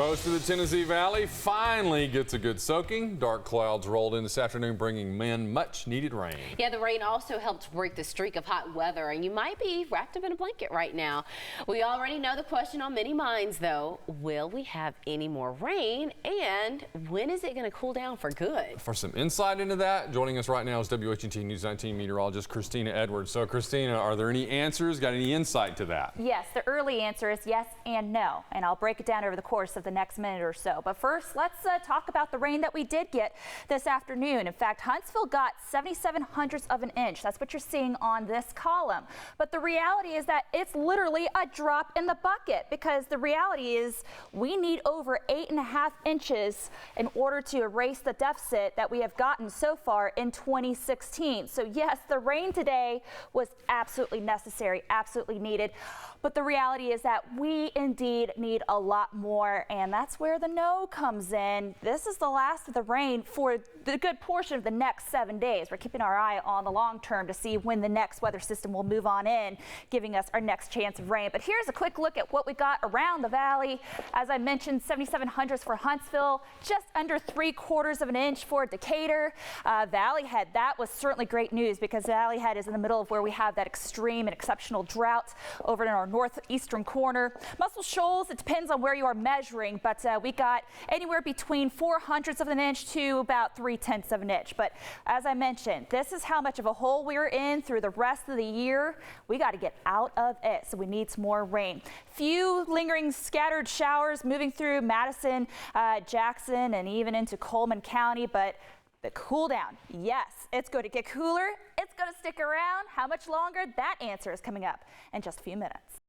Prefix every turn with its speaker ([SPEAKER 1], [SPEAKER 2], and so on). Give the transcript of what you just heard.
[SPEAKER 1] Most of the Tennessee Valley finally gets a good soaking. Dark clouds rolled in this afternoon, bringing much needed rain. Yeah, the rain also helped break the streak of hot weather, and you might be wrapped up in a blanket right now. We already know the question on many minds, though. Will we have any more rain, and when is it going to cool down for good? For some insight into that, joining us right now is WHNT News 19 meteorologist Christina Edwards. So, Christina, are there any answers? Got any insight to that?
[SPEAKER 2] Yes, the early answer is yes and no, and I'll break it down over the course of the next minute or so. But first, let's talk about the rain that we did get this afternoon. In fact, Huntsville got 77/100ths of an inch. That's what you're seeing on this column. But the reality is that it's literally a drop in the bucket, because the reality is we need over 8.5 inches in order to erase the deficit that we have gotten so far in 2016. So yes, the rain today was absolutely necessary, absolutely needed. But the reality is that we indeed need a lot more, and that's where the no comes in. This is the last of the rain for the good portion of the next 7 days. We're keeping our eye on the long term to see when the next weather system will move on in, giving us our next chance of rain. But here's a quick look at what we got around the valley. As I mentioned, 77/100ths for Huntsville, just under 3/4 of an inch for Decatur. Valley Head, that was certainly great news, because Valley Head is in the middle of where we have that extreme and exceptional drought over in our northeastern corner. Muscle Shoals, it depends on where you are measuring, but we got anywhere between 4/100ths of an inch to about 3/10ths of an inch. But as I mentioned, this is how much of a hole we're in through the rest of the year. We got to get out of it, so we need some more rain. Few lingering scattered showers moving through Madison, Jackson, and even into Coleman County, but the cool down, yes, it's going to get cooler. It's going to stick around. How much longer? That answer is coming up in just a few minutes.